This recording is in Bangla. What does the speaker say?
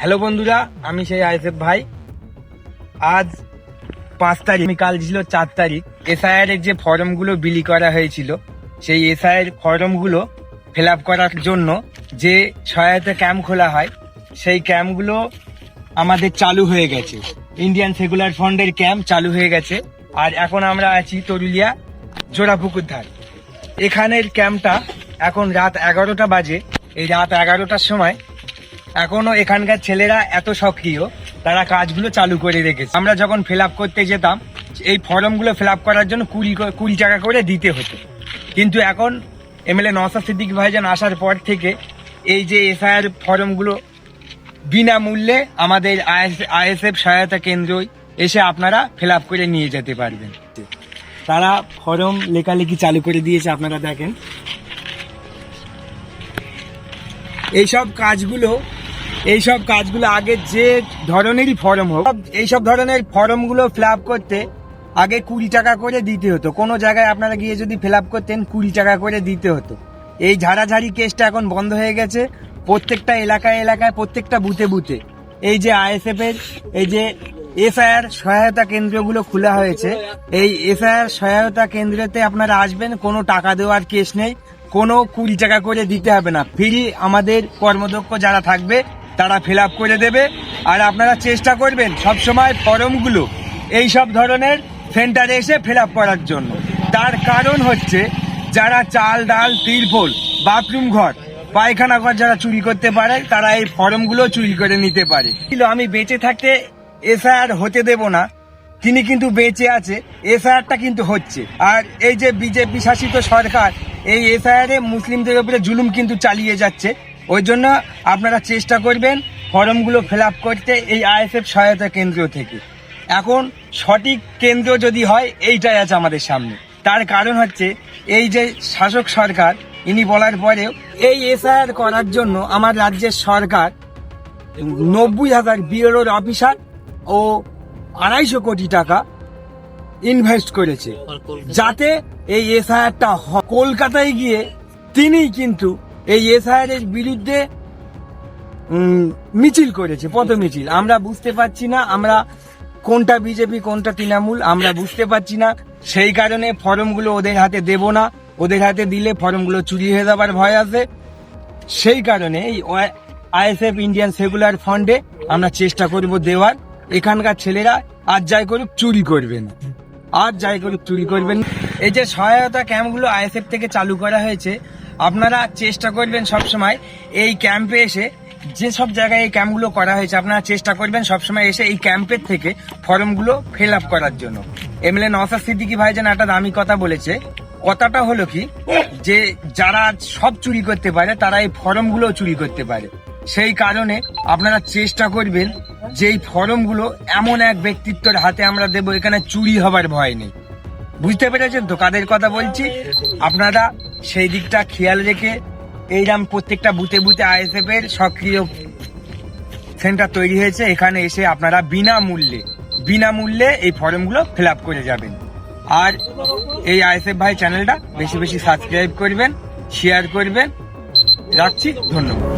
হ্যালো বন্ধুরা, আমি সেই আইএসএফ ভাই। আজ 5 তারিখ, কাল ছিল 4 তারিখ। এসআইআর এর যে ফর্মগুলো বিলি করা হয়েছিল, সেই এসআইআর ফর্মগুলো ফিল আপ করার জন্য যে সহায়তা ক্যাম্প খোলা হয়, সেই ক্যাম্পগুলো আমাদের চালু হয়ে গেছে। ইন্ডিয়ান সেকুলার ফ্রন্টের ক্যাম্প চালু হয়ে গেছে। আর এখন আমরা আছি তরুলিয়া জোড়াপুকুর ধার। এখানের ক্যাম্পটা এখন রাত 11টা বাজে। এই রাত 11টার সময় এখনো এখানকার ছেলেরা এত সক্রিয়, তারা কাজগুলো চালু করে রেখেছে। আমরা যখন ফিল আপ করতে যেতাম, এই ফর্মগুলো ফিল আপ করার জন্য 20 টাকা করে দিতে হতো। কিন্তু এখন এমএলএ নওশাদ সিদ্দিকী ভাইজান আসার পর থেকে এই যে এসআইআর ফর্মগুলো বিনামূল্যে আমাদের আইএসএফ সহায়তা কেন্দ্রে এসে আপনারা ফিল আপ করে নিয়ে যেতে পারবেন। তারা ফর্ম লেখালেখি চালু করে দিয়েছে, আপনারা দেখেন। এইসব কাজগুলো আগে যে ধরনেরই ফর্ম হোক, এইসব ধরনের ফর্মগুলো ফিল আপ করতে আগে 20 টাকা করে দিতে হতো। কোনো জায়গায় আপনারা গিয়ে যদি ফিল আপ করতেন, 20 টাকা করে দিতে হতো। এই ঝাড়াঝাড়ি কেসটা এখন বন্ধ হয়ে গেছে। প্রত্যেকটা এলাকায় প্রত্যেকটা বুথে এই যে আইএসএফ এর এই যে এসআইআর সহায়তা কেন্দ্রগুলো খোলা হয়েছে, এই এসআইআর সহায়তা কেন্দ্রতে আপনারা আসবেন। কোনো টাকা দেওয়ার কেস নেই, কোনো 20 টাকা করে দিতে হবে না। ফ্রি আমাদের কর্মদক্ষ যারা থাকবে তারা ফিল আপ করে দেবে। আর আপনারা চেষ্টা করবেন সবসময় ফর্মগুলো এইসব ধরনের সেন্টারে এসে ফিল আপ করার জন্য। তার কারণ হচ্ছে, যারা চাল ডাল তিরপল বাথরুম ঘর পায়খানা ঘর যারা চুরি করতে পারে, তারা এই ফর্মগুলো চুরি করে নিতে পারে। আমি বেঁচে থাকতে এসআইআর হতে দেব না, তিনি কিন্তু বেঁচে আছে, এসআইআরটা কিন্তু হচ্ছে। আর এই যে বিজেপি শাসিত সরকার এই এসআইআর মুসলিমদের উপরে জুলুম কিন্তু চালিয়ে যাচ্ছে। ওই জন্য আপনারা চেষ্টা করবেন ফর্মগুলো ফিল আপ করতে এই আইএসএফ সহায়তা কেন্দ্র থেকে। এখন সঠিক কেন্দ্র যদি হয়, এইটাই আছে আমাদের সামনে। তার কারণ হচ্ছে, এই যে শাসক সরকার, ইনি বলার পরেও এই এসআইআর করার জন্য আমার রাজ্যের সরকার 90,000 বিএলওর অফিসার ও 250 কোটি টাকা ইনভেস্ট করেছে, যাতে এই এসআইআরটা কলকাতায় গিয়ে তিনিই কিন্তু এই এসআইআর এর বিরুদ্ধে মিছিল করেছে, পথ মিছিল। আমরা বুঝতে পারছি না, আমরা কোনটা বিজেপি কোনটা তৃণমূল আমরা বুঝতে পারছি না। সেই কারণে ফর্মগুলো ওদের হাতে দেব না। ওদের হাতে দিলে ফর্মগুলো চুরি হয়ে যাবার ভয় আছে। সেই কারণে এই আইএসএফ ইন্ডিয়ান সেকুলার ফ্রন্টে আমরা চেষ্টা করব দেওয়ার। এখানকার ছেলেরা আর যাই করুক চুরি করবে না, এই যে সহায়তা ক্যাম্পগুলো আইএসএফ থেকে চালু করা হয়েছে, আপনারা চেষ্টা করবেন সবসময় এই ক্যাম্পে এসে, যে সব জায়গায় এই ক্যাম্পগুলো করা হয়েছে, আপনারা চেষ্টা করবেন সবসময় এসে এই ক্যাম্পের থেকে ফর্মগুলো ফিল আপ করার জন্য। এমএলএ নওশাদ সিদ্দিকী ভাইজান একটা দামি কথা বলেছে। কথাটা হলো কি, যে যারা সব চুরি করতে পারে, তারা এই ফর্মগুলো চুরি করতে পারে। সেই কারণে আপনারা চেষ্টা করবেন যে এই ফর্মগুলো এমন এক ব্যক্তিত্বের হাতে আমরা দেব, এখানে চুরি হবার ভয় নেই। বুঝতে পেরেছেন তো কাদের কথা বলছি? আপনারা সেই দিকটা খেয়াল রেখে এইরকম প্রত্যেকটা বুথে আইএসএফ এর সক্রিয় সেন্টার তৈরি হয়েছে, এখানে এসে আপনারা বিনামূল্যে এই ফর্মগুলো ফিল আপ করে যাবেন। আর এই আইএসএফ ভাই চ্যানেলটা বেশি সাবস্ক্রাইব করবেন, শেয়ার করবেন। রাখছি, ধন্যবাদ।